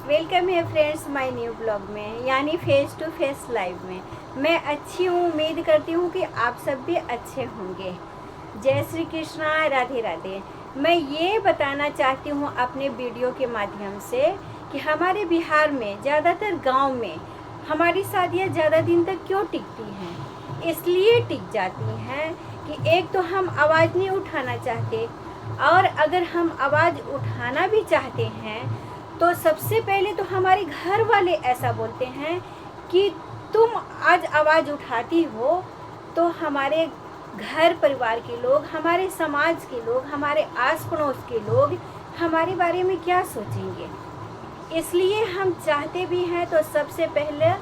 Welcome है friends my new blog में, यानी फेस टू फेस लाइव में। मैं अच्छी हूँ, उम्मीद करती हूँ कि आप सब भी अच्छे होंगे। जय श्री कृष्णा, राधे राधे। मैं ये बताना चाहती हूँ अपने वीडियो के माध्यम से कि हमारे बिहार में ज़्यादातर गांव में हमारी शादियाँ ज़्यादा दिन तक क्यों टिकती हैं। इसलिए टिक जाती हैं कि एक तो हम आवाज़ नहीं उठाना चाहते, और अगर हम आवाज़ उठाना भी चाहते हैं तो सबसे पहले तो हमारे घर वाले ऐसा बोलते हैं कि तुम आज आवाज़ उठाती हो तो हमारे घर परिवार के लोग, हमारे समाज के लोग, हमारे आस पड़ोस के लोग हमारे बारे में क्या सोचेंगे। इसलिए हम चाहते भी हैं तो सबसे पहले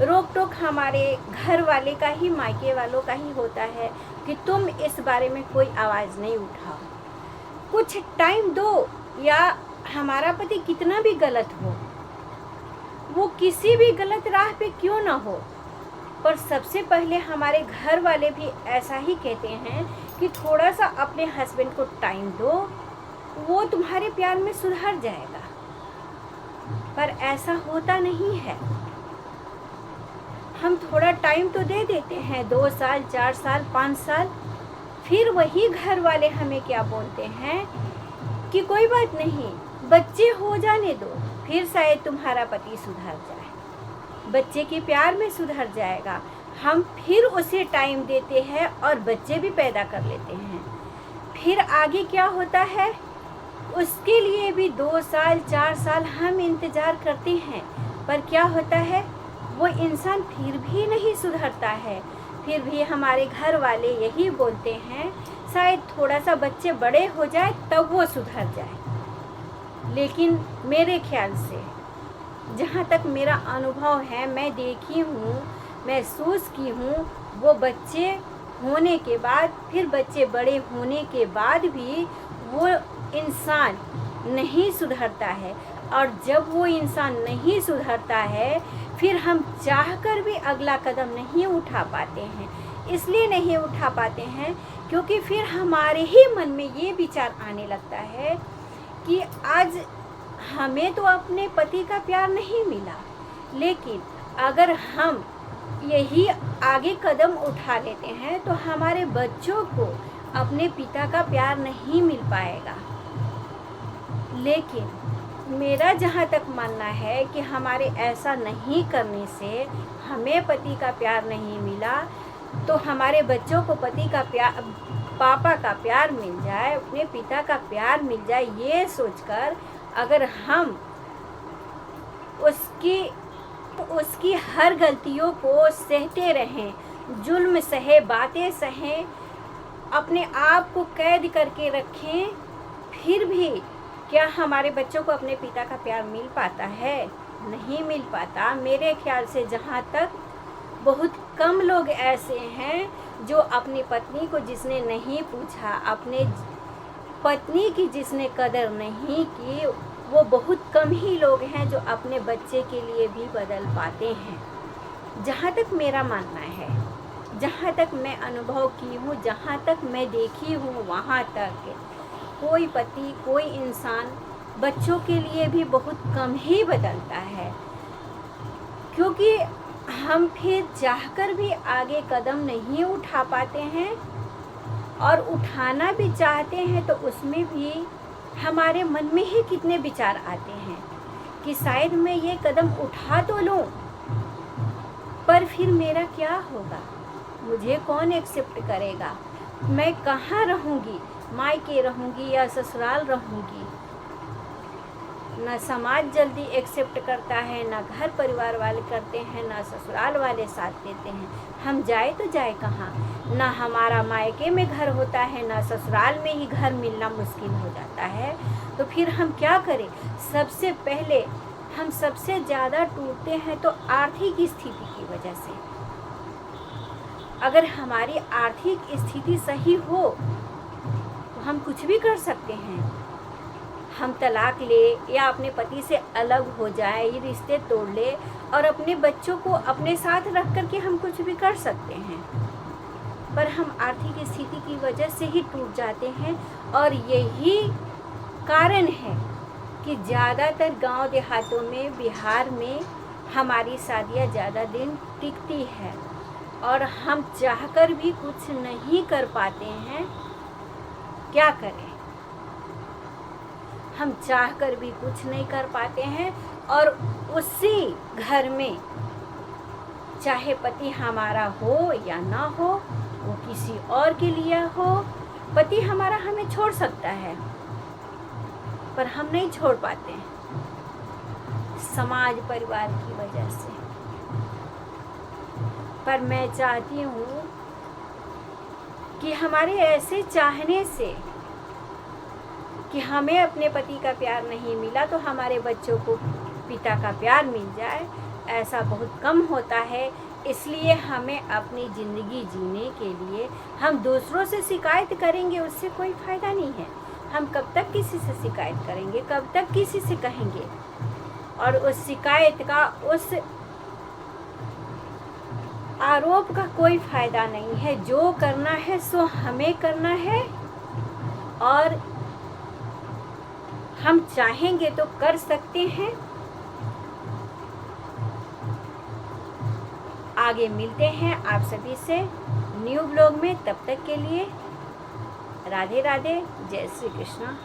रोक टोक हमारे घर वाले का ही, मायके वालों का ही होता है कि तुम इस बारे में कोई आवाज़ नहीं उठाओ, कुछ टाइम दो। या हमारा पति कितना भी गलत हो, वो किसी भी गलत राह पे क्यों ना हो, पर सबसे पहले हमारे घर वाले भी ऐसा ही कहते हैं कि थोड़ा सा अपने हस्बैंड को टाइम दो, वो तुम्हारे प्यार में सुधर जाएगा। पर ऐसा होता नहीं है। हम थोड़ा टाइम तो दे देते हैं, 2 साल, 4 साल, 5 साल, फिर वही घर वाले हमें क्या बोलते हैं कि कोई बात नहीं, बच्चे हो जाने दो, फिर शायद तुम्हारा पति सुधर जाए, बच्चे के प्यार में सुधर जाएगा। हम फिर उसे टाइम देते हैं और बच्चे भी पैदा कर लेते हैं। फिर आगे क्या होता है, उसके लिए भी 2 साल, 4 साल हम इंतज़ार करते हैं, पर क्या होता है, वो इंसान फिर भी नहीं सुधरता है। फिर भी हमारे घर वाले यही बोलते हैं शायद थोड़ा सा बच्चे बड़े हो जाए तब वो सुधर जाए। लेकिन मेरे ख्याल से, जहाँ तक मेरा अनुभव है, मैं देखी हूँ, महसूस की हूँ, वो बच्चे होने के बाद, फिर बच्चे बड़े होने के बाद भी वो इंसान नहीं सुधरता है। और जब वो इंसान नहीं सुधरता है, फिर हम चाहकर भी अगला कदम नहीं उठा पाते हैं। इसलिए नहीं उठा पाते हैं क्योंकि फिर हमारे ही मन में ये विचार आने लगता है कि आज हमें तो अपने पति का प्यार नहीं मिला, लेकिन अगर हम यही आगे कदम उठा लेते हैं तो हमारे बच्चों को अपने पिता का प्यार नहीं मिल पाएगा। लेकिन मेरा जहाँ तक मानना है कि हमारे ऐसा नहीं करने से हमें पति का प्यार नहीं मिला, तो हमारे बच्चों को पति का प्यार, पापा का प्यार मिल जाए, अपने पिता का प्यार मिल जाए, ये सोचकर अगर हम उसकी हर गलतियों को सहते रहें, जुल्म सहे, बातें सहें, अपने आप को कैद करके रखें, फिर भी क्या हमारे बच्चों को अपने पिता का प्यार मिल पाता है? नहीं मिल पाता। मेरे ख्याल से जहाँ तक बहुत कम लोग ऐसे हैं जो अपनी पत्नी को जिसने नहीं पूछा, अपने पत्नी की जिसने कदर नहीं की, वो बहुत कम ही लोग हैं जो अपने बच्चे के लिए भी बदल पाते हैं। जहाँ तक मेरा मानना है, जहाँ तक मैं अनुभव की हूँ, जहाँ तक मैं देखी हूँ, वहाँ तक कोई पति, कोई इंसान बच्चों के लिए भी बहुत कम ही बदलता है, क्योंकि हम फिर चाहकर भी आगे कदम नहीं उठा पाते हैं, और उठाना भी चाहते हैं तो उसमें भी हमारे मन में ही कितने विचार आते हैं कि शायद मैं ये कदम उठा तो लूँ, पर फिर मेरा क्या होगा, मुझे कौन एक्सेप्ट करेगा, मैं कहाँ रहूँगी, मायके रहूँगी या ससुराल रहूँगी। ना समाज जल्दी एक्सेप्ट करता है, ना घर परिवार वाले करते हैं, ना ससुराल वाले साथ देते हैं। हम जाए तो जाए कहाँ, ना हमारा मायके में घर होता है, ना ससुराल में ही घर मिलना मुश्किल हो जाता है। तो फिर हम क्या करें? सबसे पहले हम सबसे ज़्यादा टूटते हैं तो आर्थिक स्थिति की वजह से। अगर हमारी आर्थिक स्थिति सही हो तो हम कुछ भी कर सकते हैं। हम तलाक ले या अपने पति से अलग हो जाए, ये रिश्ते तोड़ ले, और अपने बच्चों को अपने साथ रख कर के हम कुछ भी कर सकते हैं। पर हम आर्थिक स्थिति की वजह से ही टूट जाते हैं, और यही कारण है कि ज़्यादातर गांव देहातों में, बिहार में हमारी शादियां ज़्यादा दिन टिकती है और हम चाहकर भी कुछ नहीं कर पाते हैं। क्या करें? हम चाहकर भी कुछ नहीं कर पाते हैं और उसी घर में चाहे पति हमारा हो या ना हो, वो किसी और के लिए हो, पति हमारा हमें छोड़ सकता है पर हम नहीं छोड़ पाते हैं समाज परिवार की वजह से। पर मैं चाहती हूँ कि हमारे ऐसे चाहने से कि हमें अपने पति का प्यार नहीं मिला तो हमारे बच्चों को पिता का प्यार मिल जाए, ऐसा बहुत कम होता है। इसलिए हमें अपनी ज़िंदगी जीने के लिए हम दूसरों से शिकायत करेंगे, उससे कोई फ़ायदा नहीं है। हम कब तक किसी से शिकायत करेंगे, कब तक किसी से कहेंगे? और उस शिकायत का, उस आरोप का कोई फ़ायदा नहीं है। जो करना है सो हमें करना है और हम चाहेंगे तो कर सकते हैं। आगे मिलते हैं आप सभी से न्यू ब्लॉग में। तब तक के लिए राधे राधे, जय श्री कृष्ण।